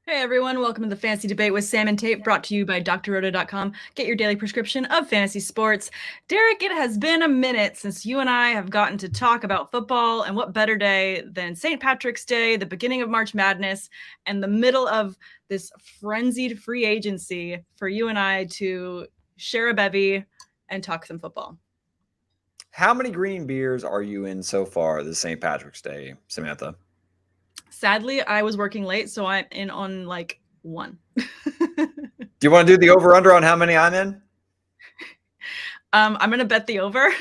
Hey everyone, welcome to the Fantasy Debate with Sam and Tate, brought to you by drroto.com. Get your daily prescription of fantasy sports. Derek, it has been a minute since you and I have gotten to talk about football, and what better day than St. Patrick's Day, the beginning of March Madness, and the middle of this frenzied free agency for you and I to share a bevy and talk some football. How many green beers are you in so far this St. Patrick's Day, Samantha? Sadly, I was working late, so I'm in on like one. Do you want to do the over-under on how many I'm in? I'm going to bet the over.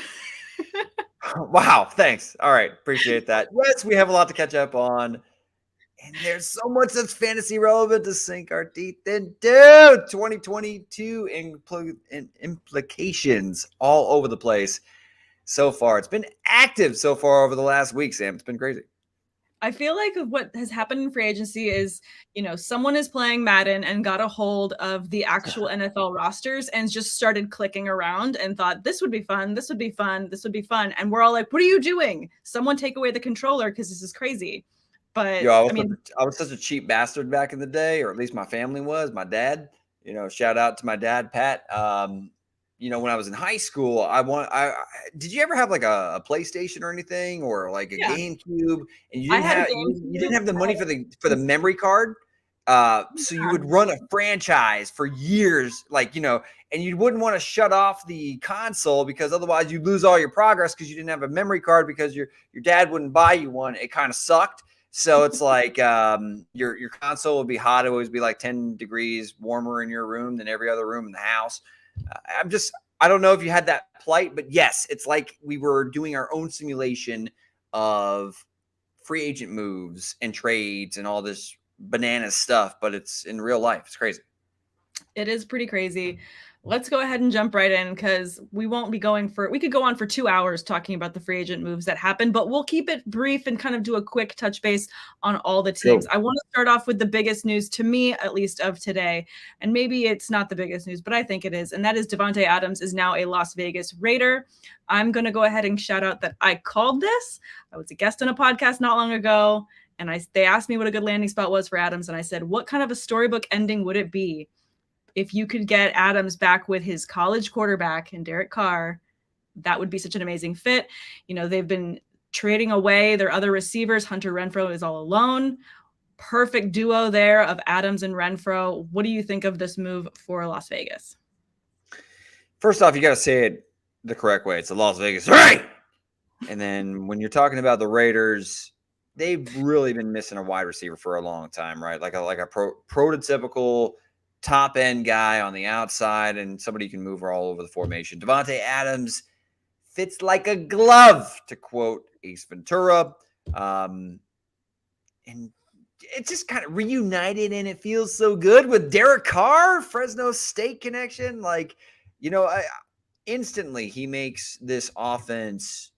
Wow, thanks. All right, appreciate that. Yes, we have a lot to catch up on. And there's so much that's fantasy relevant to sink our teeth into. 2022 implications all over the place so far. It's been active so far over the last week, Sam. It's been crazy. I feel like what has happened in free agency is, someone is playing Madden and got a hold of the actual NFL rosters and just started clicking around and thought, this would be fun, this would be fun, this would be fun. And we're all like, what are you doing? Someone take away the controller because this is crazy. But I was such a cheap bastard back in the day, or at least my family was. My dad, shout out to my dad, Pat. When I was in high school, did you ever have like a PlayStation or anything, or like a GameCube, and you didn't have the money for the memory card, so you would run a franchise for years, and you wouldn't want to shut off the console because otherwise you'd lose all your progress because you didn't have a memory card because your dad wouldn't buy you one. It kind of sucked. So it's like your console would be hot. It would always be like 10 degrees warmer in your room than every other room in the house. I don't know if you had that plight, but yes, it's like we were doing our own simulation of free agent moves and trades and all this banana stuff, but it's in real life. It's crazy. It is pretty crazy. Let's go ahead and jump right in because we won't be we could go on for 2 hours talking about the free agent moves that happened, but we'll keep it brief and kind of do a quick touch base on all the teams. Cool. I want to start off with the biggest news, to me at least, of today. And maybe it's not the biggest news, but I think it is. And that is Davante Adams is now a Las Vegas Raider. I'm going to go ahead and shout out that I called this. I was a guest on a podcast not long ago, and they asked me what a good landing spot was for Adams. And I said, what kind of a storybook ending would it be if you could get Adams back with his college quarterback and Derek Carr? That would be such an amazing fit. They've been trading away their other receivers. Hunter Renfrow is all alone. Perfect duo there of Adams and Renfrow. What do you think of this move for Las Vegas? First off, you got to say it the correct way. It's the Las Vegas, right? And then when you're talking about the Raiders, they've really been missing a wide receiver for a long time, right? Like a prototypical top end guy on the outside and somebody who can move all over the formation. Davante Adams fits like a glove, to quote Ace Ventura. And it's just kind of reunited, and it feels so good with Derek Carr, Fresno State connection. Instantly he makes this offense,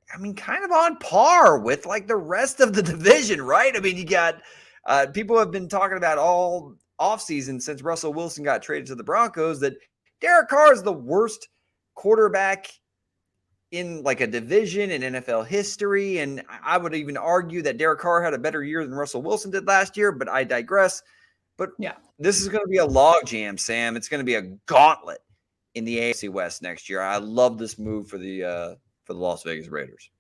kind of on par with like the rest of the division, right? You got people have been talking about all offseason since Russell Wilson got traded to the Broncos that Derek Carr is the worst quarterback in like a division in NFL history. And I would even argue that Derek Carr had a better year than Russell Wilson did last year, but I digress. But yeah, this is going to be a logjam, Sam. It's going to be a gauntlet in the AFC West next year. I love this move for the Las Vegas Raiders.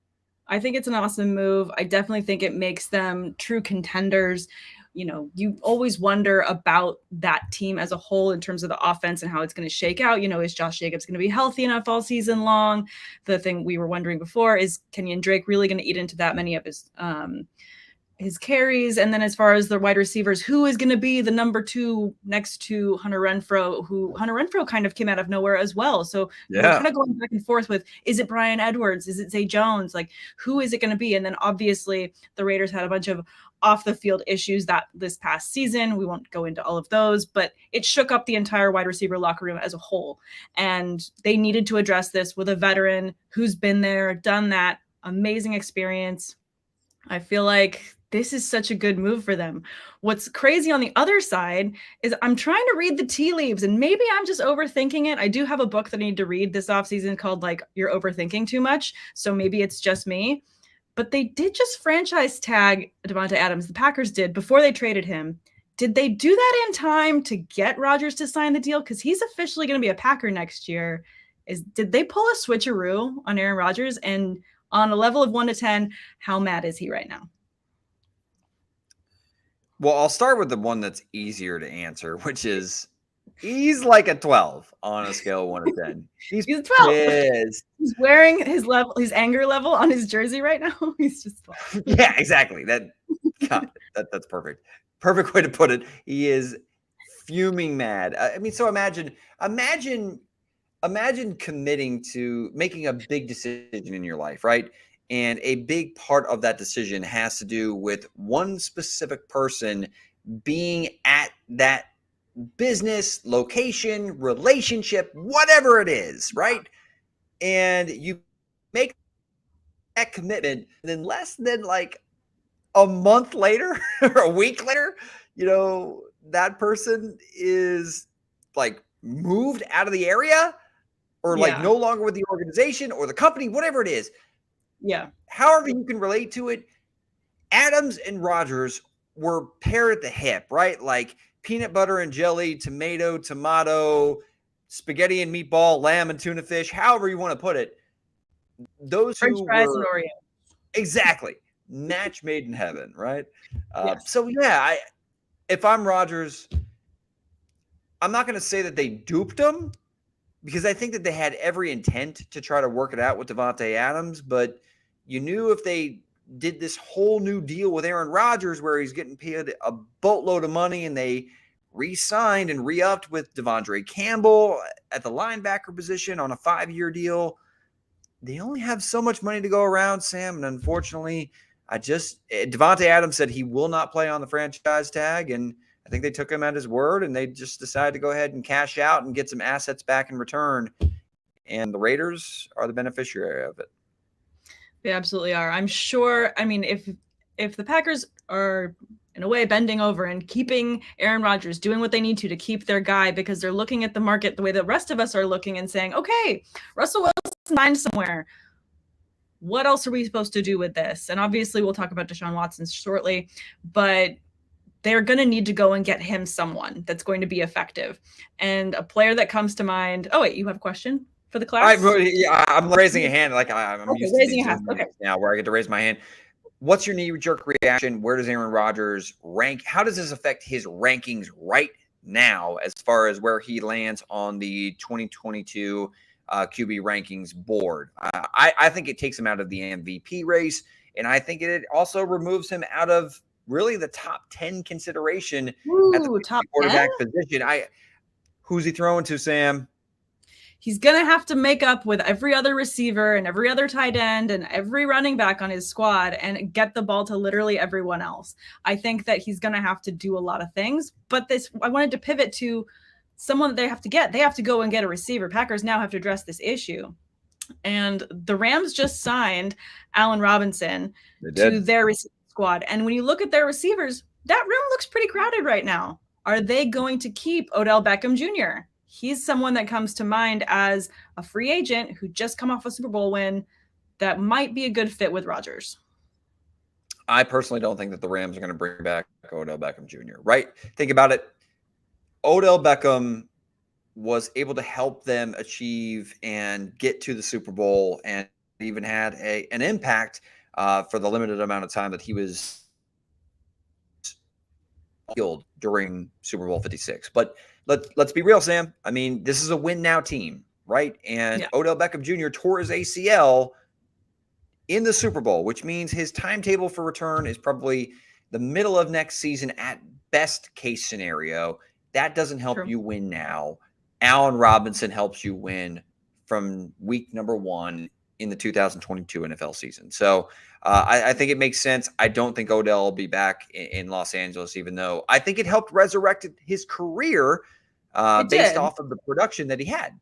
I think it's an awesome move. I definitely think it makes them true contenders. You always wonder about that team as a whole in terms of the offense and how it's going to shake out. Is Josh Jacobs going to be healthy enough all season long? The thing we were wondering before is Kenyon Drake really going to eat into that many of his carries? And then as far as the wide receivers, who is going to be the number 2 next to Hunter Renfrow, who Hunter Renfrow kind of came out of nowhere as well. So we're kind of going back and forth with, is it Bryan Edwards? Is it Zay Jones? Like, who is it going to be? And then obviously the Raiders had a bunch of off the field issues that this past season. We won't go into all of those, but it shook up the entire wide receiver locker room as a whole. And they needed to address this with a veteran who's been there, done that, amazing experience. I feel like this is such a good move for them. What's crazy on the other side is I'm trying to read the tea leaves, and maybe I'm just overthinking it. I do have a book that I need to read this offseason called You're Overthinking Too Much. So maybe it's just me. but they did just franchise tag Davante Adams. The Packers did before they traded him. Did they do that in time to get Rodgers to sign the deal? Because he's officially going to be a Packer next year. Did they pull a switcheroo on Aaron Rodgers? And on a level of 1 to 10, how mad is he right now? Well, I'll start with the one that's easier to answer, which is he's like a 12 on a scale of 1 to 10. He's 12. Pissed. He's wearing his anger level on his jersey right now. He's just 12. Yeah, exactly. That's perfect. Perfect way to put it. He is fuming mad. I mean, so imagine committing to making a big decision in your life, right? And a big part of that decision has to do with one specific person being at that business, location, relationship, whatever it is, right? And you make that commitment, and then less than like a month later or a week later, that person is like moved out of the area or like no longer with the organization or the company, whatever it is. Yeah. However you can relate to it, Adams and Rodgers were paired at the hip, right? Like peanut butter and jelly, tomato, spaghetti and meatball, lamb and tuna fish, however you want to put it. Those French fries and Oreo. Exactly. Match made in heaven, right? Yes. So, yeah, if I'm Rodgers, I'm not going to say that they duped him because I think that they had every intent to try to work it out with Davante Adams, but you knew if they did this whole new deal with Aaron Rodgers where he's getting paid a boatload of money and they re-signed and re-upped with Devondre Campbell at the linebacker position on a 5-year deal, they only have so much money to go around, Sam, and unfortunately – Davante Adams said he will not play on the franchise tag, and I think they took him at his word, and they just decided to go ahead and cash out and get some assets back in return, and the Raiders are the beneficiary of it. They absolutely are. I'm sure, I mean, if the Packers are, in a way, bending over and keeping Aaron Rodgers, doing what they need to keep their guy because they're looking at the market the way the rest of us are looking and saying, okay, Russell Wilson signed somewhere. What else are we supposed to do with this? And obviously we'll talk about Deshaun Watson shortly, but they're going to need to go and get him someone that's going to be effective. And a player that comes to mind. Oh, wait, you have a question for the class? I'm raising a hand. Like I'm used to raising a hand. Okay. Now where I get to raise my hand. What's your knee-jerk reaction? Where does Aaron Rodgers rank? How does this affect his rankings right now as far as where he lands on the 2022 QB rankings board? I think it takes him out of the MVP race, and I think it also removes him out of really the top 10 consideration at the top quarterback position. Who's he throwing to, Sam? He's going to have to make up with every other receiver and every other tight end and every running back on his squad and get the ball to literally everyone else. I think that he's going to have to do a lot of things, but I wanted to pivot to someone that they have to get. They have to go and get a receiver. Packers now have to address this issue. And the Rams just signed Allen Robinson to their receiver squad. And when you look at their receivers, that room looks pretty crowded right now. Are they going to keep Odell Beckham Jr.? He's someone that comes to mind as a free agent who just come off a Super Bowl win that might be a good fit with Rodgers. I personally don't think that the Rams are going to bring back Odell Beckham Jr., right? Think about it. Odell Beckham was able to help them achieve and get to the Super Bowl and even had an impact for the limited amount of time that he was killed during Super Bowl 56. But let's be real, Sam. I mean, this is a win now team, right? And Odell Beckham Jr. tore his ACL in the Super Bowl, which means his timetable for return is probably the middle of next season at best case scenario. That doesn't help you win now. Allen Robinson helps you win from week number 1 in the 2022 NFL season. So I think it makes sense. I don't think Odell will be back in Los Angeles, even though I think it helped resurrect his career based off of the production that he had.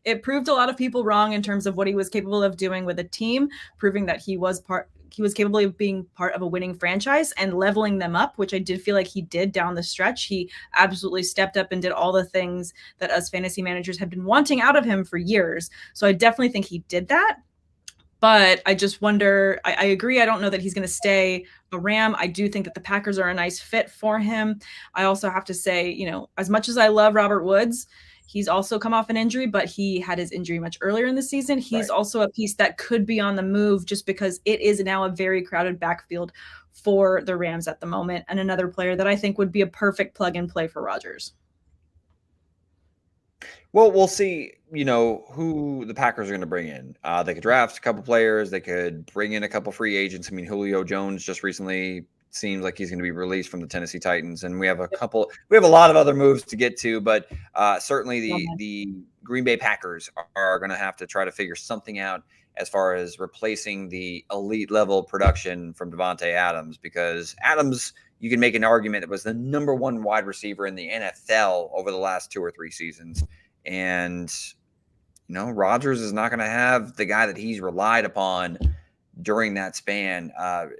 It proved a lot of people wrong in terms of what he was capable of doing with a team, proving that he was capable of being part of a winning franchise and leveling them up, which I did feel like he did down the stretch. He absolutely stepped up and did all the things that us fantasy managers have been wanting out of him for years. So I definitely think he did that. But I just wonder, I agree. I don't know that he's going to stay a Ram. I do think that the Packers are a nice fit for him. I also have to say, as much as I love Robert Woods, he's also come off an injury, but he had his injury much earlier in the season. He's also a piece that could be on the move just because it is now a very crowded backfield for the Rams at the moment, and another player that I think would be a perfect plug and play for Rodgers. Well, we'll see, who the Packers are going to bring in. They could draft a couple players. They could bring in a couple free agents. I mean, Julio Jones just recently seems like he's going to be released from the Tennessee Titans. And we have a lot of other moves to get to, but certainly the Green Bay Packers are going to have to try to figure something out as far as replacing the elite level production from Devontae Adams, because Adams, you can make an argument, that was the number one wide receiver in the NFL over the last 2 or 3 seasons. And, Rodgers is not going to have the guy that he's relied upon during that span,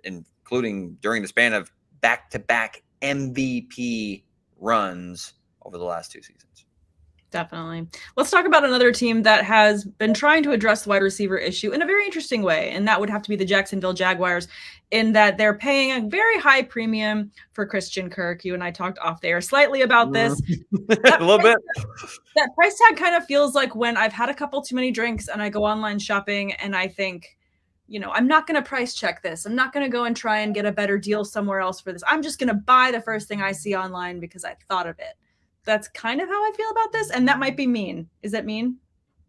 including during the span of back-to-back MVP runs over the last 2 seasons. Definitely. Let's talk about another team that has been trying to address the wide receiver issue in a very interesting way, and that would have to be the Jacksonville Jaguars, in that they're paying a very high premium for Christian Kirk. You and I talked off the air slightly about this. A little bit. That price tag kind of feels like when I've had a couple too many drinks and I go online shopping and I think, I'm not going to price check this. I'm not going to go and try and get a better deal somewhere else for this. I'm just going to buy the first thing I see online because I thought of it. That's kind of how I feel about this. And that might be mean. Is that mean?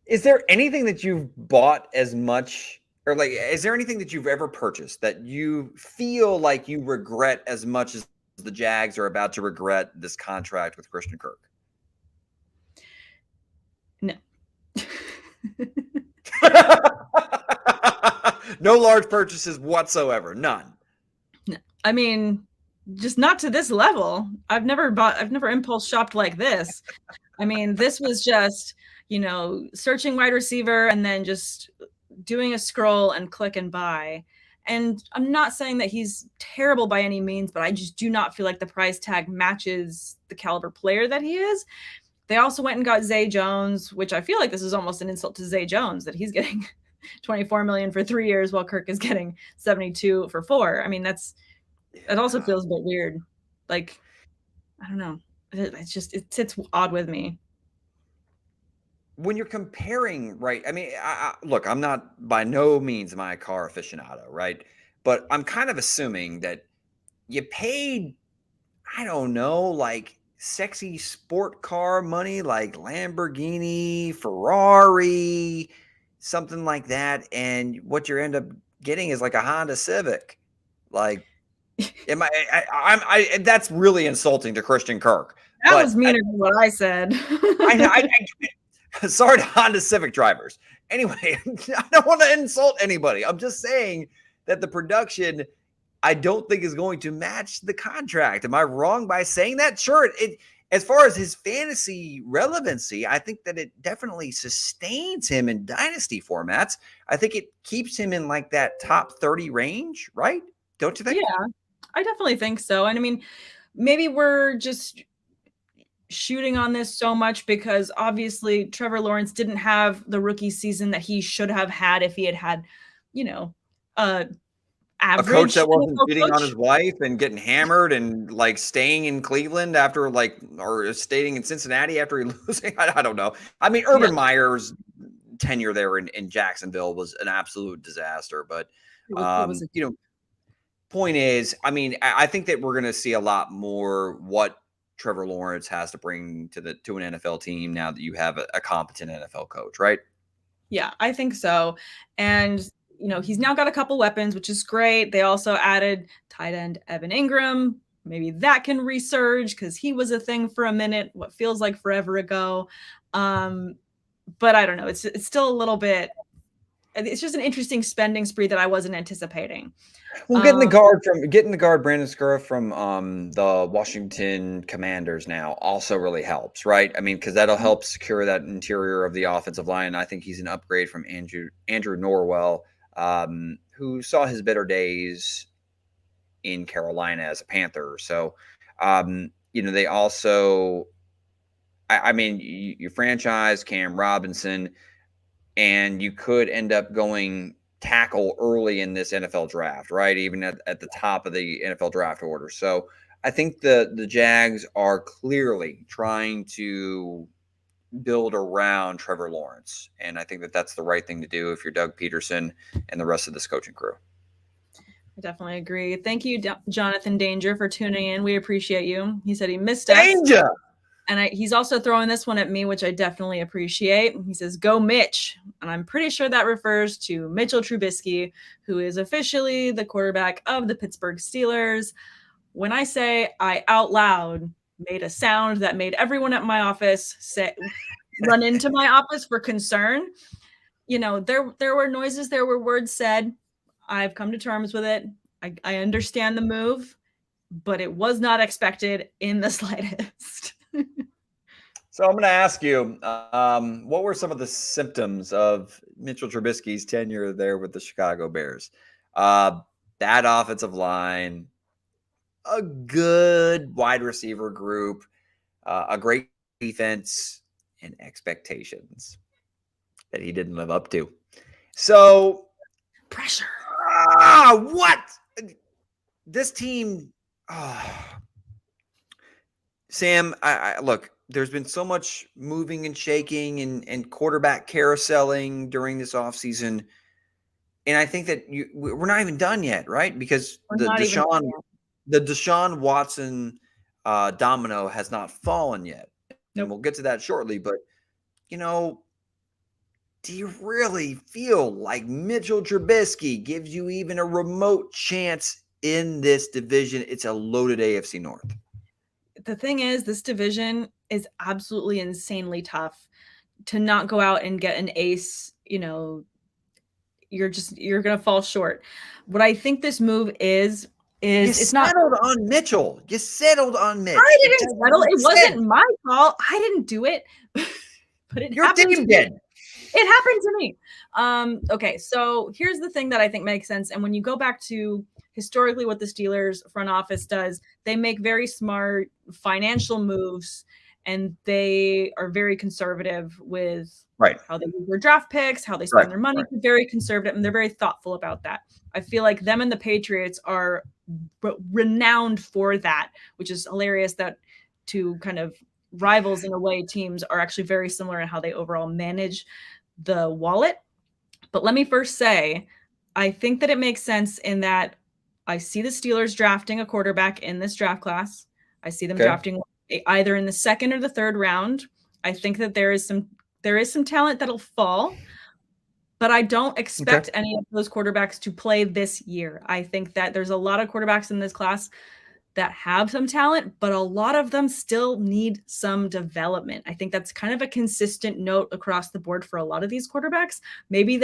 Is there anything that you've bought as much, or is there anything that you've ever purchased that you feel like you regret as much as the Jags are about to regret this contract with Christian Kirk? No. No large purchases whatsoever. None. No. I mean, just not to this level. I've never impulse shopped like this. I mean, this was just, searching wide receiver and then just doing a scroll and click and buy. And I'm not saying that he's terrible by any means, but I just do not feel like the price tag matches the caliber player that he is. They also went and got Zay Jones, which I feel like this is almost an insult to Zay Jones, that he's getting $24 million for 3 years while Kirk is getting $72 for 4. I mean, it also feels a bit weird. Like, I don't know. It sits odd with me. When you're comparing, right? I mean, look, I'm not, by no means am I a car aficionado, right? But I'm kind of assuming that you paid, I don't know, like sexy sport car money, like Lamborghini, Ferrari, something like that. And what you end up getting is like a Honda Civic. Like, that's really insulting to Christian Kirk. That was meaner than what I said. Sorry to Honda Civic drivers. Anyway, I don't want to insult anybody. I'm just saying that the production, I don't think, is going to match the contract. Am I wrong by saying that? Sure. As far as his fantasy relevancy, I think that it definitely sustains him in dynasty formats. I think it keeps him in like that top 30 range, right? Don't you think? Yeah, I definitely think so. And I mean, maybe we're just shooting on this so much because obviously Trevor Lawrence didn't have the rookie season that he should have had if he had, a coach that wasn't cheating on his wife and getting hammered and like staying in Cleveland after or staying in Cincinnati after he losing. I don't know. I mean, Urban Meyer's tenure there in Jacksonville was an absolute disaster. But point is, I mean, I think that we're going to see a lot more what Trevor Lawrence has to bring to an NFL team now that you have a competent NFL coach, right? Yeah, I think so. And he's now got a couple weapons, which is great. They also added tight end Evan Ingram. Maybe that can resurge because he was a thing for a minute, what feels like forever ago. But I don't know. It's still a little bit. It's just an interesting spending spree that I wasn't anticipating. Well, getting the guard Brandon Scarra from the Washington Commanders now also really helps, right? I mean, because that'll help secure that interior of the offensive line. I think he's an upgrade from Andrew Norwell, who saw his better days in Carolina as a Panther. So, they also, I mean, you franchise Cam Robinson, and you could end up going tackle early in this NFL draft, right? Even at the top of the NFL draft order. So I think the Jags are clearly trying to build around Trevor Lawrence. And I think that that's the right thing to do if you're Doug Peterson and the rest of this coaching crew. I definitely agree. Thank you, Jonathan Danger, for tuning in. We appreciate you. He said he missed us. Danger! And he's also throwing this one at me, which I definitely appreciate. He says, go Mitch. And I'm pretty sure that refers to Mitchell Trubisky, who is officially the quarterback of the Pittsburgh Steelers. When I say I out loud made a sound that made everyone at my office run into my office for concern, there were noises, there were words said. I've come to terms with it. I understand the move, but it was not expected in the slightest. So I'm going to ask you, what were some of the symptoms of Mitchell Trubisky's tenure there with the Chicago Bears? Bad offensive line, a good wide receiver group, a great defense, and expectations that he didn't live up to. So pressure. What? This team, Sam, I look, there's been so much moving and shaking and quarterback carouseling during this offseason. And I think that we're not even done yet, right? Because the Deshaun Watson domino has not fallen yet. Nope. And we'll get to that shortly. But, do you really feel like Mitchell Trubisky gives you even a remote chance in this division? It's a loaded AFC North. The thing is, this division is absolutely insanely tough. To not go out and get an ace, you're going to fall short. What I think this move is it's not settled on Mitchell. You settled on Mitch. I didn't settle. It wasn't my fault. I didn't do it. But it happened to me. It happened to me. Okay, so here's the thing that I think makes sense. And when you go back to historically what the Steelers front office does, they make very smart financial moves, and they are very conservative with how they use their draft picks, how they spend their money. They're very conservative, and they're very thoughtful about that. I feel like them and the Patriots are renowned for that, which is hilarious that two kind of rivals in a way teams are actually very similar in how they overall manage the wallet. But let me first say, I think that it makes sense in that I see the Steelers drafting a quarterback in this draft class. I see them drafting either in the second or the third round. I think that there is some talent that'll fall, but I don't expect any of those quarterbacks to play this year. I think that there's a lot of quarterbacks in this class that have some talent, but a lot of them still need some development. I think that's kind of a consistent note across the board for a lot of these quarterbacks. Maybe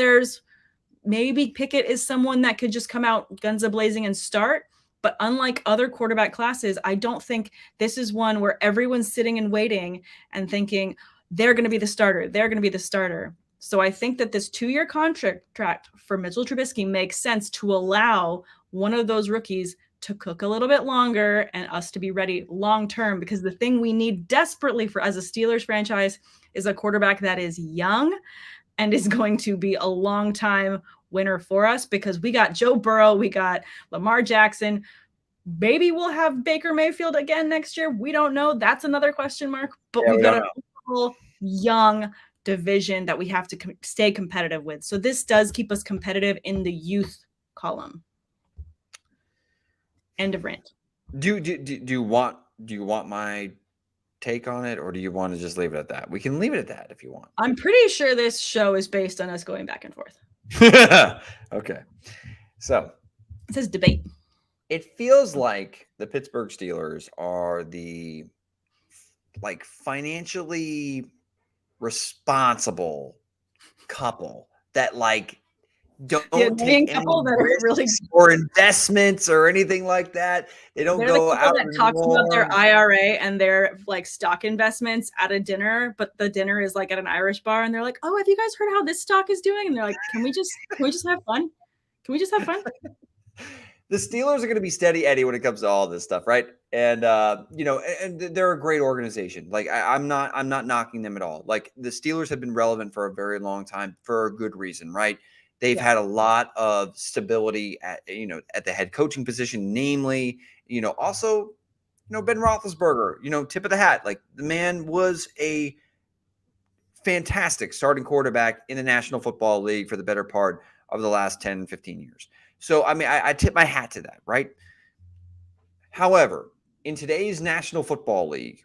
Pickett is someone that could just come out guns a-blazing and start. But unlike other quarterback classes, I don't think this is one where everyone's sitting and waiting and thinking they're going to be the starter. They're going to be the starter. So I think that this 2-year contract for Mitchell Trubisky makes sense to allow one of those rookies to cook a little bit longer and us to be ready long-term, because the thing we need desperately for as a Steelers franchise is a quarterback that is young and is going to be a long-time winner for us, because we got Joe Burrow, we got Lamar Jackson. Maybe we'll have Baker Mayfield again next year. We don't know. That's another question mark. But we've got a whole young division that we have to stay competitive with. So this does keep us competitive in the youth column. End of rant. Do you want my take on it, or do you want to just leave it at that? We can leave it at that if you want. I'm pretty sure this show is based on us going back and forth. Okay. So it says debate. It feels like the Pittsburgh Steelers are the financially responsible couple that don't take any risks or investments or anything like that. They're go out that talks about their IRA and their stock investments at a dinner, but the dinner is at an Irish bar, and they're like, "Oh, have you guys heard how this stock is doing?" And they're like, "Can we just have fun? Can we just have fun?" The Steelers are going to be steady Eddie when it comes to all this stuff, right? And and they're a great organization. I'm not knocking them at all. The Steelers have been relevant for a very long time for a good reason, right? They've had a lot of stability at the head coaching position, namely, also, Ben Roethlisberger, tip of the hat. Like, the man was a fantastic starting quarterback in the National Football League for the better part of the last 10, 15 years. So, I mean, I tip my hat to that, right? However, in today's National Football League,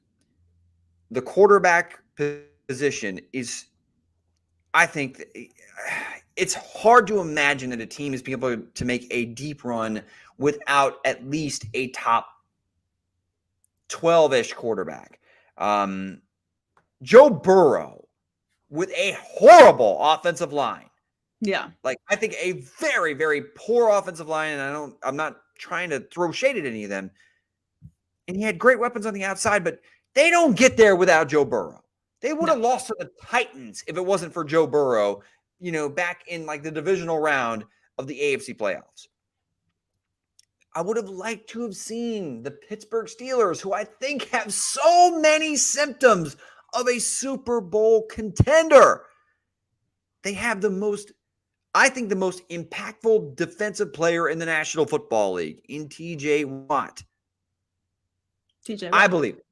the quarterback position is, I think, it's hard to imagine that a team is being able to make a deep run without at least a top 12-ish quarterback. Joe Burrow with a horrible offensive line. Yeah. Like, I think a very, very poor offensive line, and I'm not trying to throw shade at any of them. And he had great weapons on the outside, but they don't get there without Joe Burrow. They would have lost to the Titans if it wasn't for Joe Burrow, back in like the divisional round of the AFC playoffs. I would have liked to have seen the Pittsburgh Steelers, who I think have so many symptoms of a Super Bowl contender. They have the most impactful defensive player in the National Football League in TJ Watt. I believe it.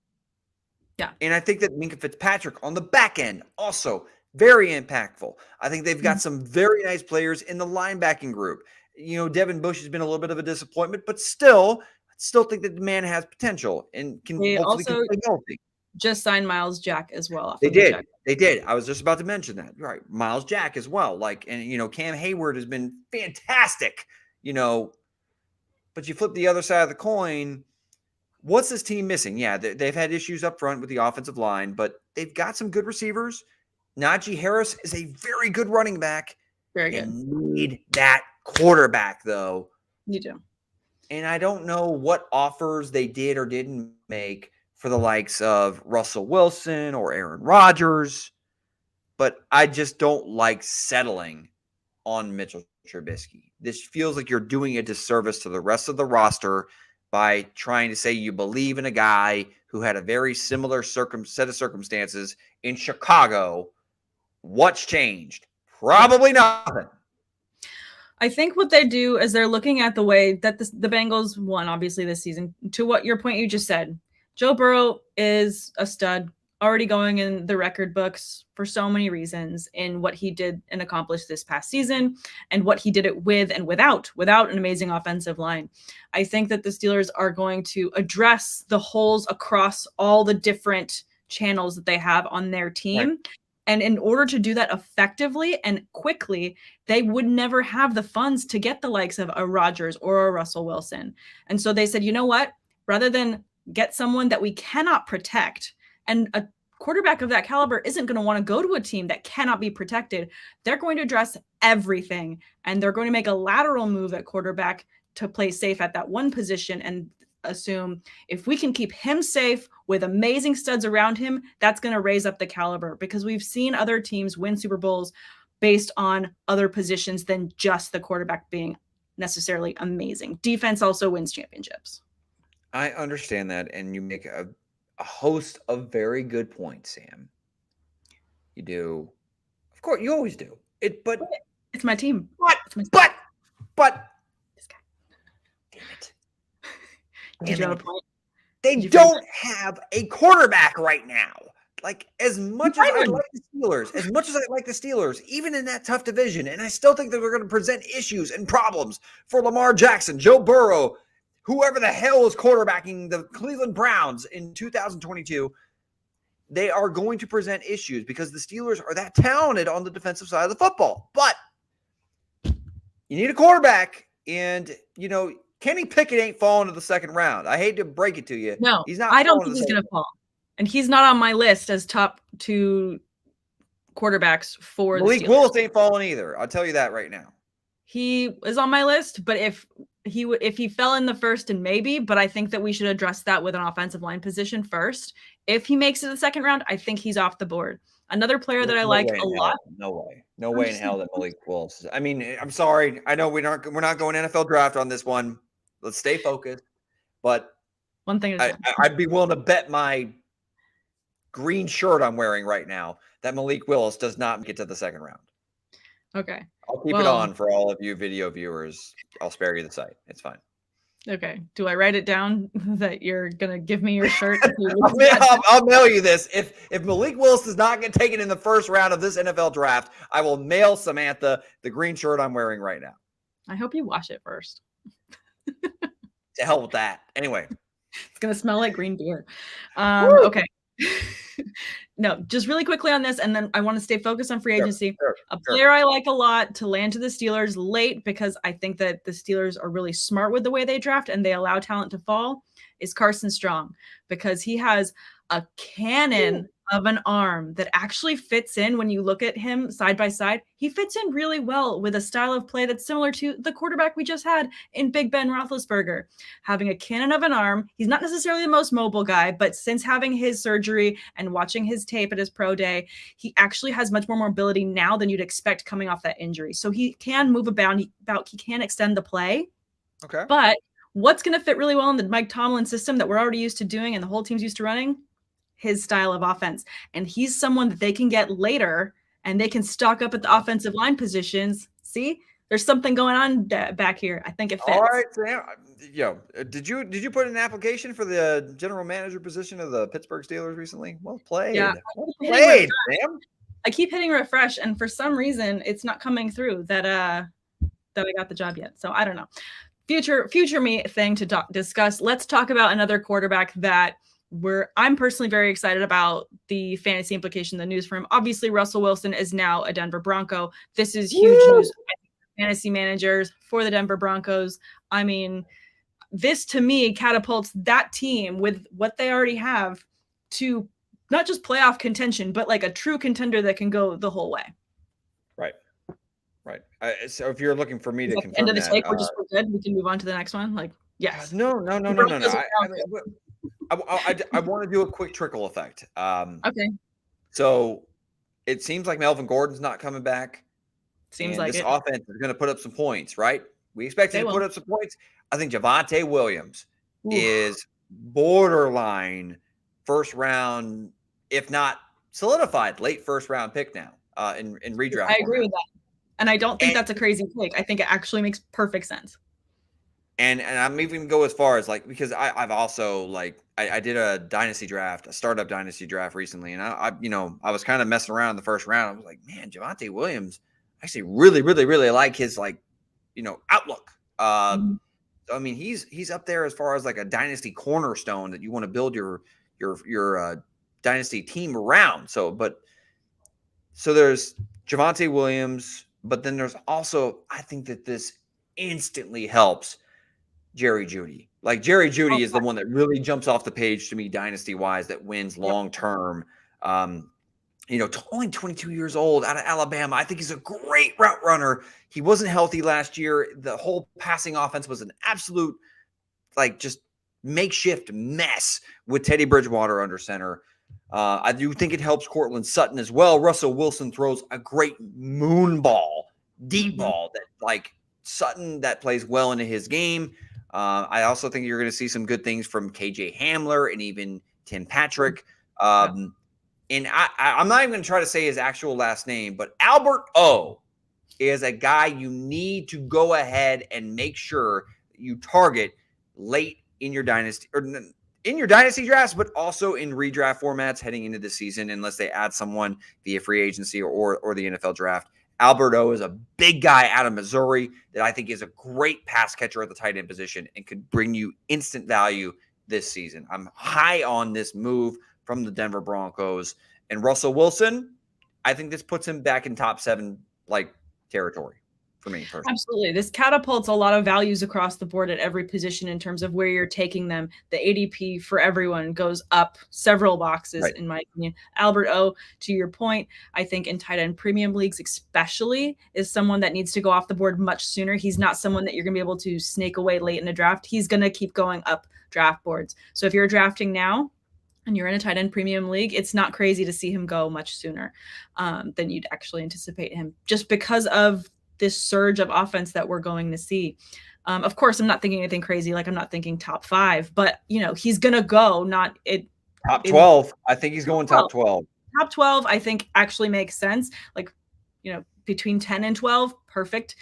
Yeah. And I think that Minkah Fitzpatrick on the back end also very impactful. I think they've got some very nice players in the linebacking group. Devin Bush has been a little bit of a disappointment, but still think that the man has potential and can hopefully stay healthy. Just signed Miles Jack as well. They did. I was just about to mention that. Right. Miles Jack as well. And Cam Hayward has been fantastic, but you flip the other side of the coin. What's this team missing? Yeah, they've had issues up front with the offensive line, but they've got some good receivers. Najee Harris is a very good running back. Very good. Need that quarterback, though. You do. And I don't know what offers they did or didn't make for the likes of Russell Wilson or Aaron Rodgers, but I just don't like settling on Mitchell Trubisky. This feels like you're doing a disservice to the rest of the roster by trying to say you believe in a guy who had a very similar set of circumstances in Chicago. What's changed? Probably nothing. I think what they do is they're looking at the way that the Bengals won, obviously, this season. To what your point you just said, Joe Burrow is a stud, already going in the record books for so many reasons in what he did and accomplished this past season and what he did it with and without an amazing offensive line. I think that the Steelers are going to address the holes across all the different channels that they have on their team. Right. And in order to do that effectively and quickly, they would never have the funds to get the likes of a Rodgers or a Russell Wilson. And so they said, you know what, rather than get someone that we cannot protect, and a quarterback of that caliber isn't going to want to go to a team that cannot be protected. They're going to address everything, and they're going to make a lateral move at quarterback to play safe at that one position and assume if we can keep him safe with amazing studs around him, that's going to raise up the caliber, because we've seen other teams win Super Bowls based on other positions than just the quarterback being necessarily amazing. Defense also wins championships. I understand that, and you make a host of very good points, Sam. You do. Of course, you always do. But it's my team. But this guy. Damn it. Did you have a point? They don't have a quarterback right now. Like, as much as I like the Steelers, even in that tough division, and I still think that they're going to present issues and problems for Lamar Jackson, Joe Burrow, whoever the hell is quarterbacking the Cleveland Browns in 2022, they are going to present issues because the Steelers are that talented on the defensive side of the football. But you need a quarterback, and, Kenny Pickett ain't falling to the second round. I hate to break it to you. No, I don't think he's going to fall. And he's not on my list as top 2 quarterbacks for Malik the Steelers. Willis ain't falling either. I'll tell you that right now. He is on my list, but if he fell in the first, and maybe, but I think that we should address that with an offensive line position first. If he makes it to the second round, I think he's off the board. Another player that I like a lot. No way in hell that Malik Willis. I mean, I'm sorry. I know we're not going NFL draft on this one. Let's stay focused. But one thing I'd be willing to bet my green shirt I'm wearing right now that Malik Willis does not get to the second round. Okay. I'll keep it Well, on for all of you video viewers. I'll spare you the site. It's fine. okay. Do I write it down that you're gonna give me your shirt? I'll mail you this. If Malik Willis does not get taken in the first round of this NFL draft, I will mail Samantha the green shirt I'm wearing right now. I hope you wash it first. To hell with that. Anyway. It's going to smell like green beer. Okay. No, just really quickly on this, and then I want to stay focused on free agency. A player I like a lot to land to the Steelers late, because I think that the Steelers are really smart with the way they draft and they allow talent to fall, is Carson Strong, because he has a cannon of an arm that actually fits in. When you look at him side by side, he fits in really well with a style of play that's similar to the quarterback we just had in Big Ben Roethlisberger. Having a cannon of an arm, he's not necessarily the most mobile guy, but since having his surgery and watching his tape at his pro day, he actually has much more mobility now than you'd expect coming off that injury. So he can move about, he can extend the play. Okay. But what's going to fit really well in the Mike Tomlin system that we're already used to doing and the whole team's used to running? His style of offense. And he's someone that they can get later, and they can stock up at the offensive line positions. See, there's something going on back here. I think it fits. All right, Sam. Yo, did you put in an application for the general manager position of the Pittsburgh Steelers recently? Well played. Yeah, well played, Sam. I keep hitting refresh, and for some reason, it's not coming through that I got the job yet. So I don't know. Future me thing to discuss. Let's talk about another quarterback that I'm personally very excited about the fantasy implication, the news for him. Obviously, Russell Wilson is now a Denver Bronco. This is huge news for fantasy managers for the Denver Broncos. I mean, this to me catapults that team with what they already have to not just playoff contention, but like a true contender that can go the whole way. Right. So if you're looking for me to confirm end of the that, take, we're good. We can move on to the next one. Like, yes. No. I want to do a quick trickle effect. Okay. So it seems like Melvin Gordon's not coming back. Seems like this offense is going to put up some points, right? We expect him to put up some points. I think Javonte Williams is borderline first round, if not solidified, late first round pick now in redraft. I agree with that. And I don't think that's a crazy take. I think it actually makes perfect sense. And I'm even going to go as far as like, because I've also like, I did a startup dynasty draft recently. And I was kind of messing around in the first round. I was like, man, Javonte Williams, I actually really, really, really like his outlook. I mean, he's up there as far as like a dynasty cornerstone that you want to build your dynasty team around. So there's Javonte Williams, but then there's also, I think that this instantly helps Jerry Jeudy. Like Jerry Jeudy is the one that really jumps off the page to me dynasty wise, that wins long term. Only 22 years old, out of Alabama. I think he's a great route runner. He wasn't healthy last year. The whole passing offense was an absolute just makeshift mess with Teddy Bridgewater under center. I do think it helps Cortland Sutton as well. Russell Wilson throws a great moon ball, deep ball that Sutton that plays well into his game. I also think you're going to see some good things from KJ Hamler and even Tim Patrick. And I'm not even going to try to say his actual last name, but Albert O is a guy you need to go ahead and make sure you target late in your dynasty or in your dynasty drafts, but also in redraft formats heading into the season, unless they add someone via free agency or the NFL draft. Albert O is a big guy out of Missouri that I think is a great pass catcher at the tight end position and could bring you instant value this season. I'm high on this move from the Denver Broncos. And Russell Wilson, I think this puts him back in top 7 territory for me personally. Absolutely. This catapults a lot of values across the board at every position in terms of where you're taking them. The ADP for everyone goes up several boxes, in my opinion. Albert O, to your point, I think in tight end premium leagues especially, is someone that needs to go off the board much sooner. He's not someone that you're going to be able to snake away late in a draft. He's going to keep going up draft boards. So if you're drafting now and you're in a tight end premium league, it's not crazy to see him go much sooner than you'd actually anticipate him, just because of this surge of offense that we're going to see. Of course, I'm not thinking anything crazy. I'm not thinking top 5, but he's going to go top 12. I think he's going top 12. Top 12, I think actually makes sense. between 10 and 12, perfect.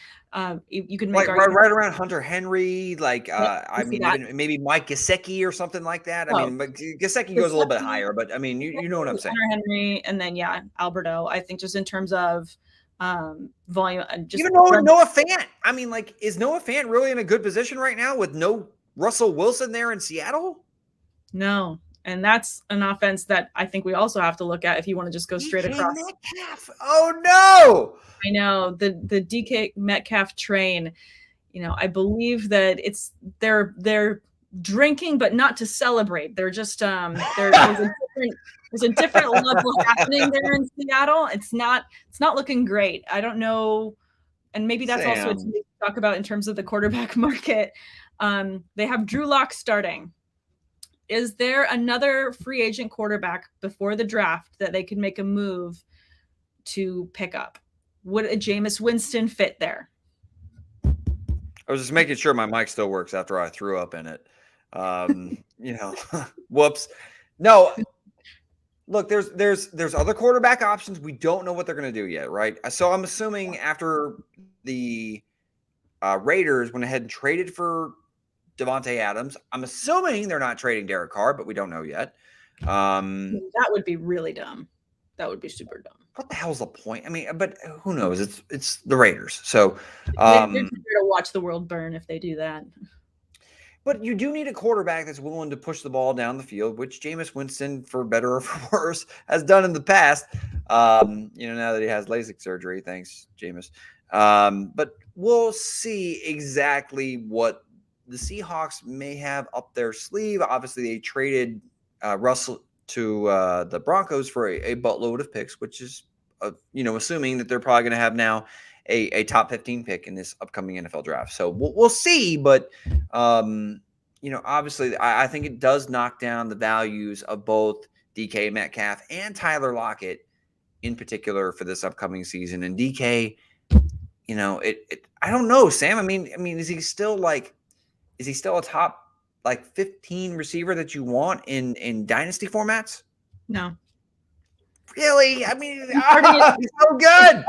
You can make Like right around Hunter Henry, like I mean, even maybe Mike Gesicki or something like that. I mean, Gesicki goes a little bit higher, but I mean, you know what I'm saying. Hunter Henry, and then Alberto. I think just in terms of volume, just even Noah Fant. I mean, like, is Noah Fant really in a good position right now with no Russell Wilson there in Seattle? No. And that's an offense that I think we also have to look at if you want to just go straight across. Metcalf. Oh no! I know the DK Metcalf train. You know, I believe that they're drinking, but not to celebrate. They're just there's a different level happening there in Seattle. It's not looking great. I don't know, and maybe that's also what to talk about in terms of the quarterback market. They have Drew Lock starting. Is there another free agent quarterback before the draft that they could make a move to pick up? Would a Jameis Winston fit there? I was just making sure my mic still works after I threw up in it. Whoops. No, look, there's other quarterback options. We don't know what they're going to do yet, right? So I'm assuming after the Raiders went ahead and traded for Devontae Adams, I'm assuming they're not trading Derek Carr, but we don't know yet. That would be really dumb. That would be super dumb. What the hell's the point? I mean, but who knows? It's the Raiders. So they're to watch the world burn if they do that. But you do need a quarterback that's willing to push the ball down the field, which Jameis Winston, for better or for worse, has done in the past. Now that he has LASIK surgery, thanks, Jameis. But we'll see exactly what the Seahawks may have up their sleeve. Obviously, they traded Russell to the Broncos for a buttload of picks, which is, assuming that they're probably going to have now a top 15 pick in this upcoming NFL draft. So we'll see. But, obviously, I think it does knock down the values of both DK Metcalf and Tyler Lockett in particular for this upcoming season. And DK, I don't know, Sam. I mean, is he still a top 15 receiver that you want in dynasty formats? No. Really? I mean, he's so good.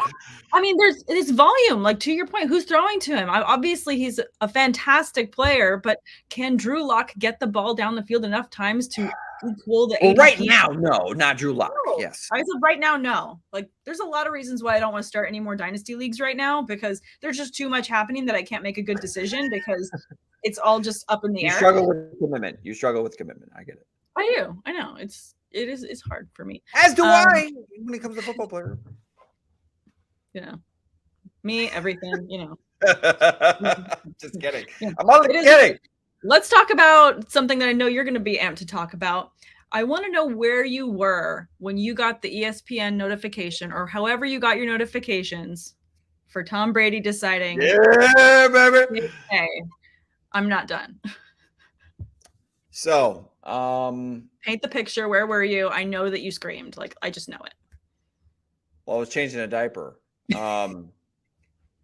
I mean, there's volume. Like, to your point, who's throwing to him? Obviously, he's a fantastic player, but can Drew Lock get the ball down the field enough times to equal the ADP? Right now, no, not Drew Lock. No. Yes. As of right now, no. Like, there's a lot of reasons why I don't want to start any more dynasty leagues right now, because there's just too much happening that I can't make a good decision because it's all just up in the air. You struggle with commitment. I get it. I do. I know. It's hard for me. As do I when it comes to football player. Me, everything, Just kidding. Yeah. I'm only kidding. Let's talk about something that I know you're going to be amped to talk about. I want to know where you were when you got the ESPN notification, or however you got your notifications, for Tom Brady deciding, yeah, baby, hey, I'm not done. So, paint the picture. Where were you? I know that you screamed. Like, I just know it. Well, I was changing a diaper.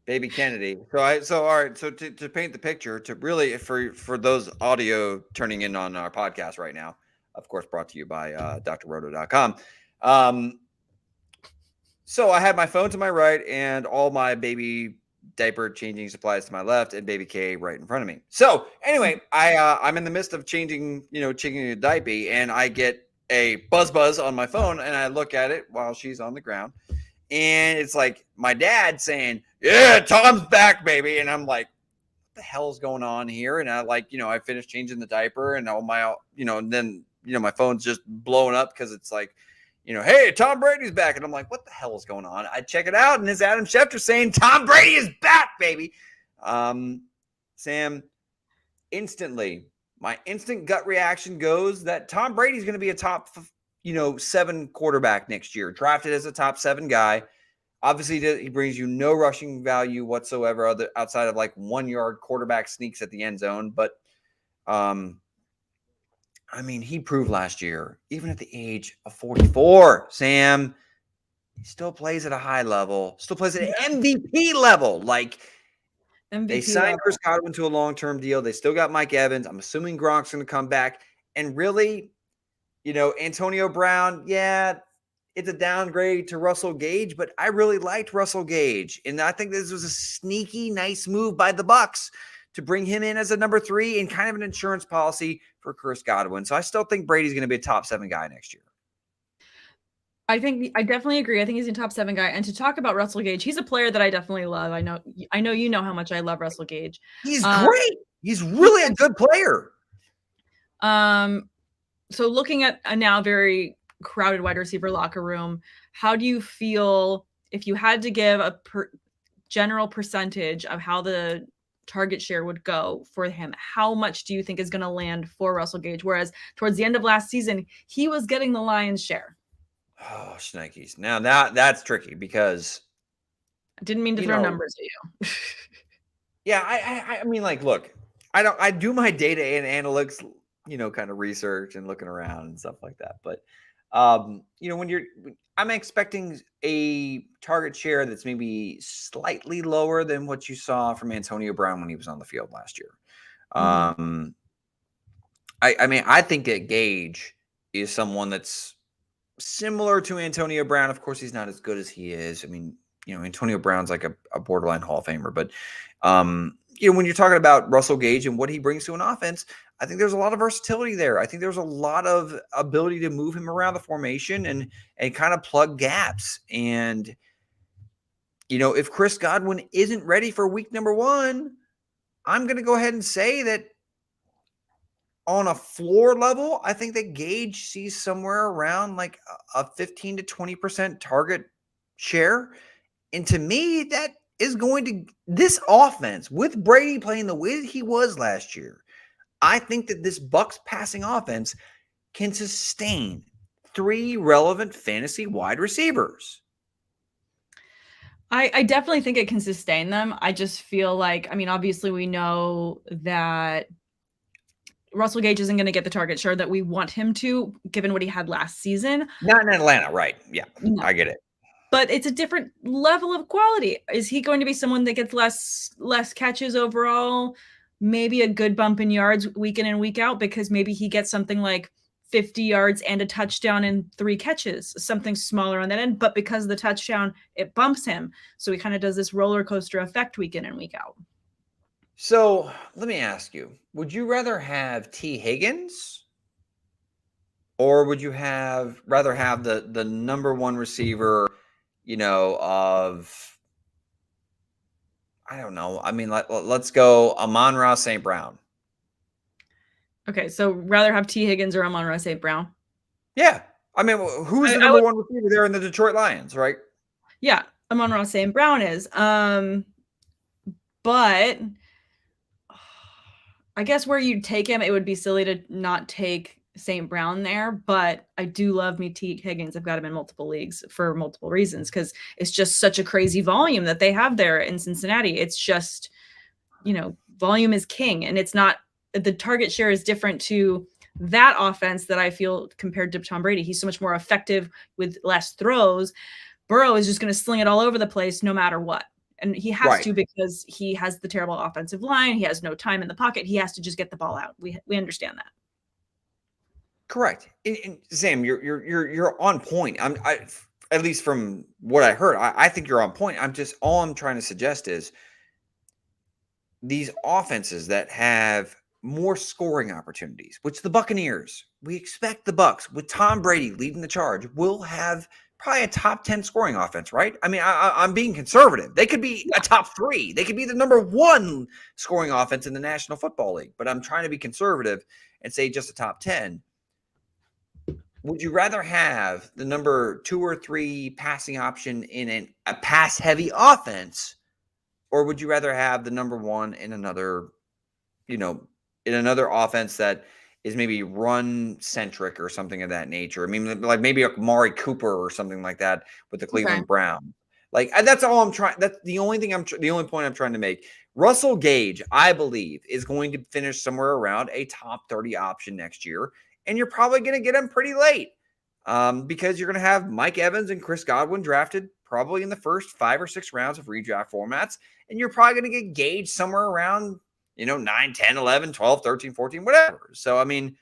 Baby Kennedy. So all right. So to paint the picture, to really for those audio turning in on our podcast right now, of course, brought to you by drroto.com. So I had my phone to my right and all my baby diaper changing supplies to my left, and baby K right in front of me. So anyway, I'm in the midst of changing a diaper, and I get a buzz on my phone, and I look at it while she's on the ground, and it's like my dad saying, "Yeah, Tom's back, baby," and I'm like, "What the hell's going on here?" And I finished changing the diaper, and all my and then my phone's just blowing up because it's like, hey, Tom Brady's back. And I'm like, what the hell is going on? I check it out, and it's Adam Schefter saying, Tom Brady is back, baby. Sam, instantly, my instant gut reaction goes that Tom Brady's going to be a top, 7 quarterback next year, drafted as a top 7 guy. Obviously, he brings you no rushing value whatsoever outside of 1-yard quarterback sneaks at the end zone. But, he proved last year, even at the age of 44, Sam, he still plays at a high level, still plays at an MVP level. They signed Chris Godwin to a long-term deal. They still got Mike Evans. I'm assuming Gronk's going to come back. And really, Antonio Brown, yeah, it's a downgrade to Russell Gage, but I really liked Russell Gage. And I think this was a sneaky, nice move by the Bucs to bring him in as a number 3 and kind of an insurance policy for Chris Godwin. So I still think Brady's going to be a top 7 guy next year. I definitely agree. I think he's a top 7 guy. And to talk about Russell Gage, he's a player that I definitely love. I know you know how much I love Russell Gage. He's great. He's really a good player. So looking at a now very crowded wide receiver locker room, how do you feel if you had to give a general percentage of how the target share would go for him? How much do you think is going to land for Russell Gage? Whereas towards the end of last season, he was getting the lion's share. Oh, shnikes. Now that's tricky because I didn't mean to throw numbers at you. Yeah, I mean, like, look, I do my data and analytics, kind of research and looking around and stuff like that. But I'm expecting a target share that's maybe slightly lower than what you saw from Antonio Brown when he was on the field last year. Mm-hmm. I think that Gage is someone that's similar to Antonio Brown. Of course, he's not as good as he is. I mean, Antonio Brown's like a borderline Hall of Famer, but when you're talking about Russell Gage and what he brings to an offense, I think there's a lot of versatility there. I think there's a lot of ability to move him around the formation and kind of plug gaps. And, if Chris Godwin isn't ready for week number 1, I'm going to go ahead and say that on a floor level, I think that Gage sees somewhere around like a 15 to 20% target share. And to me, that is going to this offense with Brady playing the way that he was last year. I think that this Bucs passing offense can sustain 3 relevant fantasy wide receivers. I definitely think it can sustain them. I just feel like, obviously we know that Russell Gage isn't going to get the target share that we want him to, given what he had last season. Not in Atlanta, right? Yeah, no. I get it. But it's a different level of quality. Is he going to be someone that gets less catches overall? Maybe a good bump in yards week in and week out, because maybe he gets something like 50 yards and a touchdown and 3 catches, something smaller on that end. But because of the touchdown, it bumps him. So he kind of does this roller coaster effect week in and week out. So let me ask you, would you rather have T. Higgins, or would you rather have the number 1 receiver, of, I don't know. I mean, let's go Amon-Ra St. Brown. Okay, so rather have T. Higgins or Amon-Ra St. Brown? Yeah. I mean, who's the number 1 receiver there in the Detroit Lions, right? Yeah, Amon-Ra St. Brown is. But I guess where you'd take him, it would be silly to not take St. Brown there, but I do love me T. Higgins. I've got him in multiple leagues for multiple reasons, because it's just such a crazy volume that they have there in Cincinnati. It's just, volume is king, and it's not, the target share is different to that offense that I feel compared to Tom Brady. He's so much more effective with less throws. Burrow is just going to sling it all over the place no matter what. And he has to, because he has the terrible offensive line. He has no time in the pocket. He has to just get the ball out. We understand that. Correct. And Sam, you're on point. At least from what I heard, I think you're on point. All I'm trying to suggest is these offenses that have more scoring opportunities, which the Buccaneers, we expect the Bucs with Tom Brady leading the charge will have probably a top 10 scoring offense, right? I mean, I'm being conservative. They could be a top 3. They could be the number 1 scoring offense in the National Football League, but I'm trying to be conservative and say just a top 10. Would you rather have the number 2 or 3 passing option in a pass-heavy offense, or would you rather have the number 1 in another, in another offense that is maybe run-centric or something of that nature? I mean, like maybe a Amari Cooper or something like that with the Cleveland Browns. Like, that's all I'm trying. That's the only thing the only point I'm trying to make. Russell Gage, I believe, is going to finish somewhere around a top 30 option next year. And you're probably going to get him pretty late because you're going to have Mike Evans and Chris Godwin drafted probably in the first 5 or 6 rounds of redraft formats. And you're probably going to get Gage somewhere around, 9, 10, 11, 12, 13, 14, whatever. So, I mean,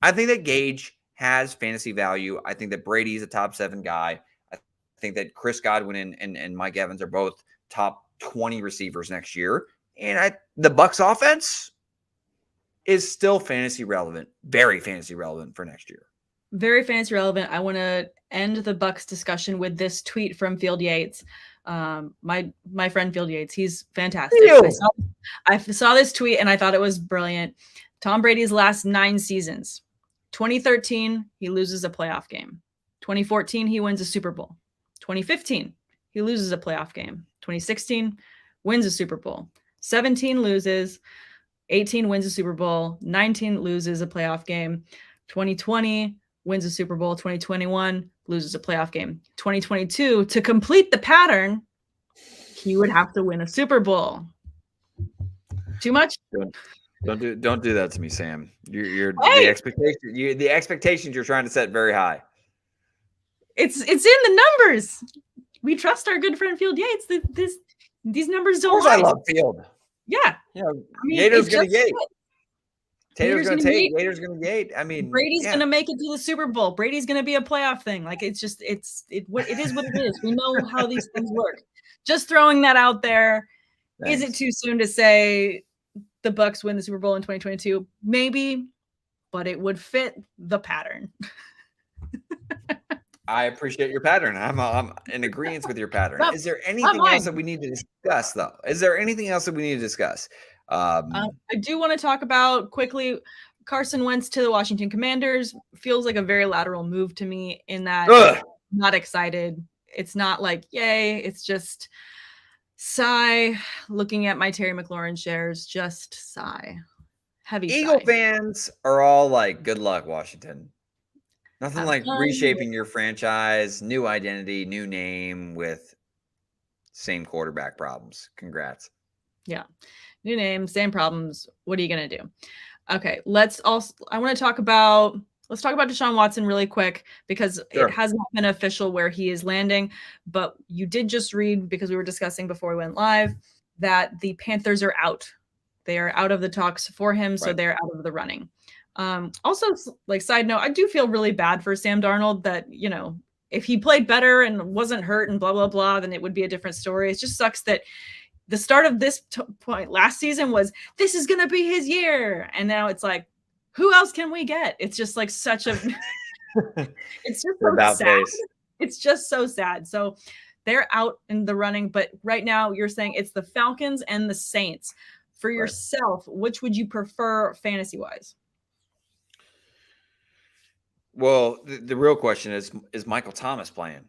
I think that Gage has fantasy value. I think that Brady's a top 7 guy. I think that Chris Godwin and Mike Evans are both top 20 receivers next year. And the Bucs offense is still fantasy relevant, very fantasy relevant for next year. Very fantasy relevant. I want to end the Bucs discussion with this tweet from Field Yates. My friend Field Yates, he's fantastic. I saw this tweet and I thought it was brilliant. Tom Brady's last 9 seasons. 2013, he loses a playoff game. 2014, he wins a Super Bowl. 2015, he loses a playoff game. 2016, wins a Super Bowl. 17 loses. 18 wins a Super Bowl. 19 loses a playoff game. 2020 wins a Super Bowl. 2021 loses a playoff game. 2022, to complete the pattern, he would have to win a Super Bowl. Too much? Don't do that to me, Sam. The expectations you're trying to set very high. It's in the numbers. We trust our good friend Field Yates. These numbers don't lie. I love Field. Yeah. Yater's going to Yate. Tater's going to Tate. Yater's going to Yate. Brady's going to make it to the Super Bowl. Brady's going to be a playoff thing. Like, it is what it is. We know how these things work. Just throwing that out there. Thanks. Is it too soon to say the Bucs win the Super Bowl in 2022? Maybe, but it would fit the pattern. I appreciate your pattern. I'm in agreement with your pattern. Is there anything else that we need to discuss, though? Is there anything else that we need to discuss? I do want to talk about quickly Carson Wentz to the Washington Commanders. Feels like a very lateral move to me in that I'm not excited. It's not like, yay. It's just sigh. Looking at my Terry McLaurin shares, just sigh. Heavy Eagle sigh. Fans are all like, good luck, Washington. Nothing like reshaping your franchise, new identity, new name with same quarterback problems. Congrats. Yeah. New name, same problems. What are you going to do? Okay. Let's talk about Deshaun Watson really quick because It has not been official where he is landing, but you did just read, because we were discussing before we went live, that the Panthers are out. They are out of the talks for him. So they're out of the running. Also, like, side note, I do feel really bad for Sam Darnold that, if he played better and wasn't hurt and blah, blah, blah, then it would be a different story. It just sucks that the start of this point last season was, this is going to be his year. And now it's like, who else can we get? It's just like such a, it's just so sad. Face. It's just so sad. So they're out in the running, but right now you're saying it's the Falcons and the Saints. For yourself, which would you prefer fantasy wise? Well, the real question is Michael Thomas playing?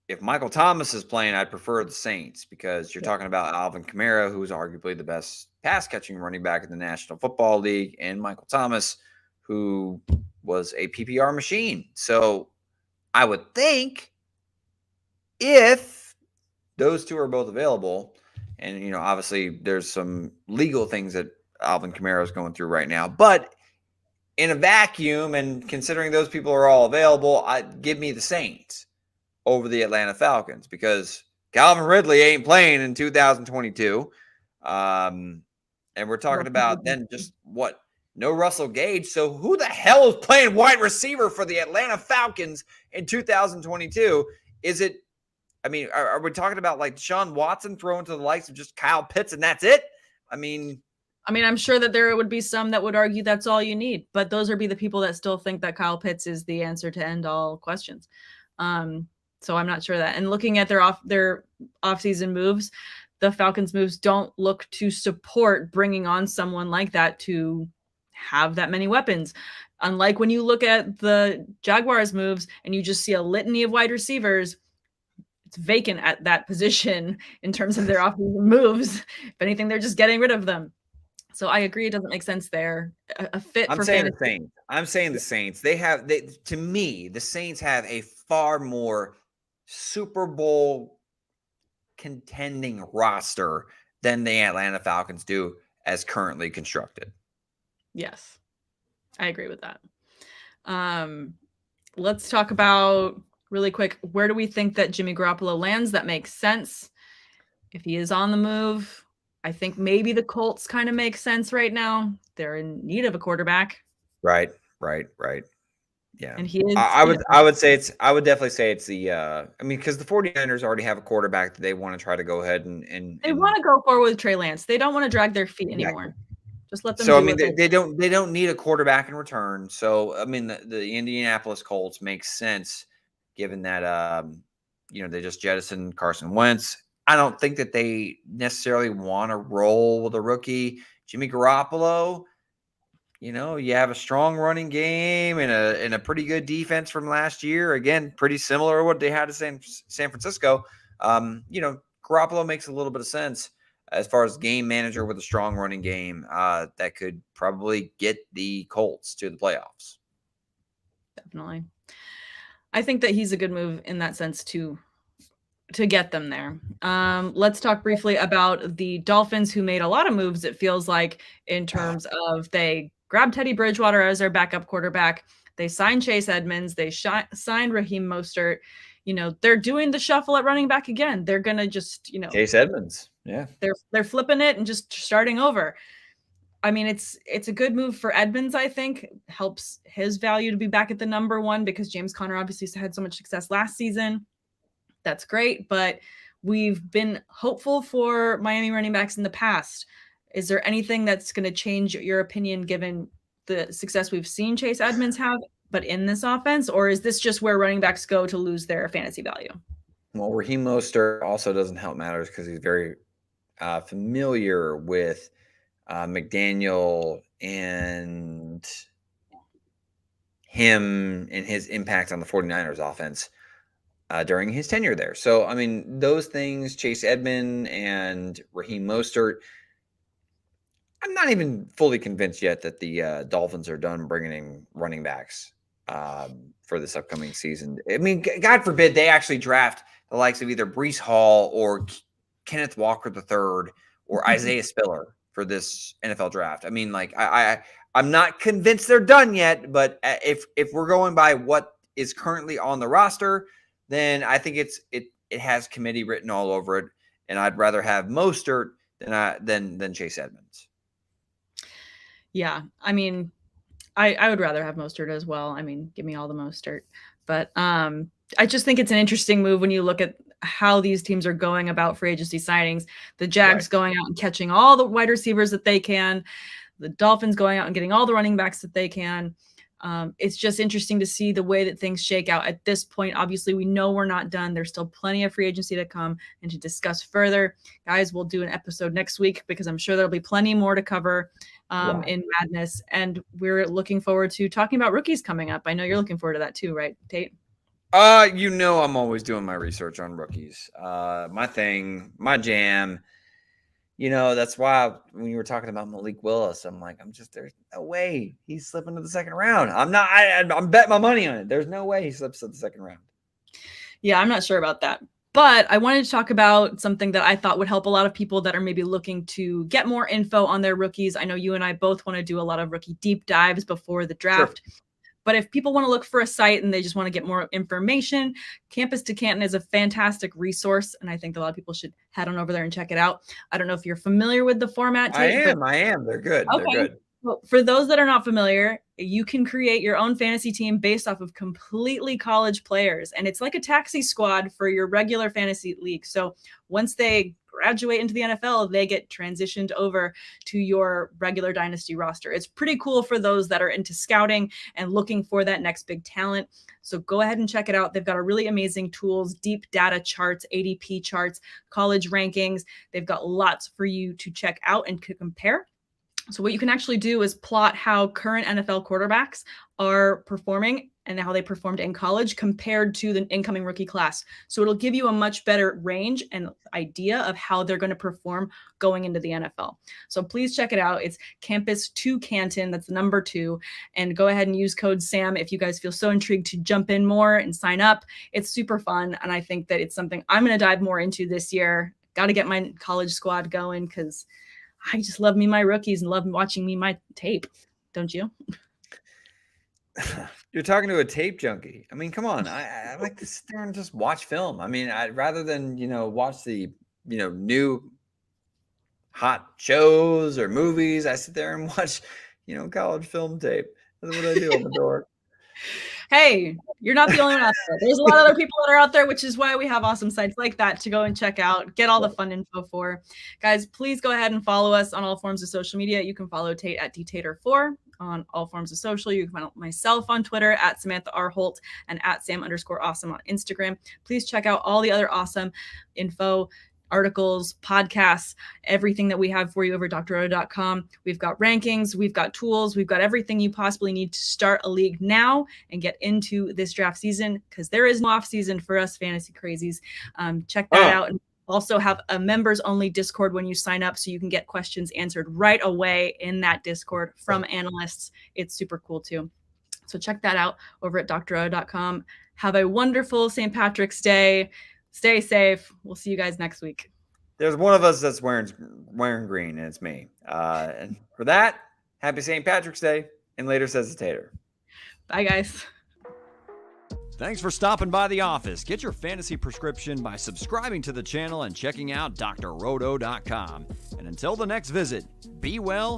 If Michael Thomas is playing, I'd prefer the Saints because you're talking about Alvin Kamara, who's arguably the best pass-catching running back in the National Football League, and Michael Thomas, who was a PPR machine. So I would think if those two are both available, and, obviously there's some legal things that Alvin Kamara is going through right now, but in a vacuum, and considering those people are all available, I'd give me the Saints over the Atlanta Falcons because Calvin Ridley ain't playing in 2022. And we're talking about then just no Russell Gage. So who the hell is playing wide receiver for the Atlanta Falcons in 2022? Is it, are we talking about like Deshaun Watson throwing to the likes of just Kyle Pitts and that's it? I'm sure that there would be some that would argue that's all you need, but those would be the people that still think that Kyle Pitts is the answer to end all questions. So I'm not sure that. And looking at their offseason moves, the Falcons moves don't look to support bringing on someone like that to have that many weapons. Unlike when you look at the Jaguars moves and you just see a litany of wide receivers, it's vacant at that position in terms of their offseason moves. If anything, they're just getting rid of them. So I agree, it doesn't make sense there. A fit for fantasy. I'm saying the Saints. To me, the Saints have a far more Super Bowl contending roster than the Atlanta Falcons do as currently constructed. Yes, I agree with that. Let's talk about really quick, where do we think that Jimmy Garoppolo lands? That makes sense. If he is on the move, I think maybe the Colts kind of make sense right now. They're in need of a quarterback. Right. Right. Yeah. And he is, I would I would say I would definitely say it's the I mean, because the 49ers already have a quarterback that they want to try to go ahead they and want to go forward with Trey Lance. They don't want to drag their feet exactly. anymore. Just let them So I do mean what they they don't need a quarterback in return. So I mean the Indianapolis Colts makes sense given that they just jettisoned Carson Wentz. I don't think that they necessarily want to roll with a rookie. Jimmy Garoppolo, you have a strong running game and a pretty good defense from last year. Again, pretty similar to what they had at San Francisco. Garoppolo makes a little bit of sense as far as game manager with a strong running game that could probably get the Colts to the playoffs. definitely. I think that he's a good move in that sense to get them there. Let's talk briefly about the Dolphins, who made a lot of moves, it feels like, in terms of they grabbed Teddy Bridgewater as their backup quarterback. They signed Chase Edmonds. They signed Raheem Mostert. They're doing the shuffle at running back again. They're going to just, Chase Edmonds. Yeah. They're flipping it and just starting over. I mean, it's a good move for Edmonds, I think. Helps his value to be back at the number one because James Conner obviously had so much success last season. That's great, but we've been hopeful for Miami running backs in the past. Is there anything that's going to change your opinion given the success we've seen Chase Edmonds have, but in this offense? Or is this just where running backs go to lose their fantasy value? Well, Raheem Mostert also doesn't help matters because he's very familiar with McDaniel and him and his impact on the 49ers offense during his tenure there. So, I mean, those things, Chase Edmonds and Raheem Mostert, I'm not even fully convinced yet that the Dolphins are done bringing in running backs for this upcoming season. I mean, God forbid they actually draft the likes of either Breece Hall or Kenneth Walker III or Isaiah Spiller for this NFL draft. I mean, like I'm not convinced they're done yet, but if we're going by what is currently on the roster, then I think it has committee written all over it, and I'd rather have Mostert than Chase Edmonds. Yeah, I mean, I would rather have Mostert as well. I mean, give me all the Mostert. But I just think it's an interesting move when you look at how these teams are going about free agency signings. The Jags going out and catching all the wide receivers that they can. The Dolphins going out and getting all the running backs that they can. It's just interesting to see the way that things shake out at this point. Obviously, we know we're not done. There's still plenty of free agency to come and to discuss further. Guys, we'll do an episode next week because I'm sure there'll be plenty more to cover in Madness. And we're looking forward to talking about rookies coming up. I know you're looking forward to that too, right, Tate? I'm always doing my research on rookies. My thing, my jam. That's why when you were talking about Malik Willis, I'm like, there's no way he's slipping to the second round. I'm betting my money on it. There's no way he slips to the second round. Yeah, I'm not sure about that. But I wanted to talk about something that I thought would help a lot of people that are maybe looking to get more info on their rookies. I know you and I both want to do a lot of rookie deep dives before the draft. Sure. But if people want to look for a site and they just want to get more information, Campus to Canton is a fantastic resource. And I think a lot of people should head on over there and check it out. I don't know if you're familiar with the format. Tate, I am. They're good. Okay. They're good. Well, for those that are not familiar, you can create your own fantasy team based off of completely college players. And it's like a taxi squad for your regular fantasy league. So once they graduate into the NFL, they get transitioned over to your regular dynasty roster. It's pretty cool for those that are into scouting and looking for that next big talent. So go ahead and check it out. They've got a really amazing tools, deep data charts, ADP charts, college rankings. They've got lots for you to check out and to compare. So what you can actually do is plot how current NFL quarterbacks are performing and how they performed in college compared to the incoming rookie class. So it'll give you a much better range and idea of how they're going to perform going into the NFL. So please check it out. It's Campus to Canton. That's the number 2. And go ahead and use code SAM if you guys feel so intrigued to jump in more and sign up. It's super fun. And I think that it's something I'm going to dive more into this year. Got to get my college squad going because I just love me my rookies and love watching me my tape. Don't you? You're talking to a tape junkie. I mean, come on. I like to sit there and just watch film. I mean, rather than, watch the, new hot shows or movies, I sit there and watch, college film tape. That's what I do. I'm a dork. Hey, you're not the only one out there. There's a lot of other people that are out there, which is why we have awesome sites like that to go and check out, get all the fun info for. Guys, please go ahead and follow us on all forms of social media. You can follow Tate at dtater4 on all forms of social. You can find myself on Twitter at Samantha R. Holt and at Sam_awesome on Instagram. Please check out all the other awesome info, articles, podcasts, everything that we have for you over drroto.com. We've got rankings, we've got tools, we've got everything you possibly need to start a league now and get into this draft season, because there is no off season for us fantasy crazies. Check that out. And also have a members only Discord when you sign up, so you can get questions answered right away in that Discord from analysts. It's super cool too. So check that out over at drroto.com. Have a wonderful St. Patrick's Day. Stay safe. We'll see you guys next week. There's one of us that's wearing green, and it's me. And for that, happy St. Patrick's Day, and later says the Tater. Bye, guys. Thanks for stopping by the office. Get your fantasy prescription by subscribing to the channel and checking out drroto.com. And until the next visit, be well,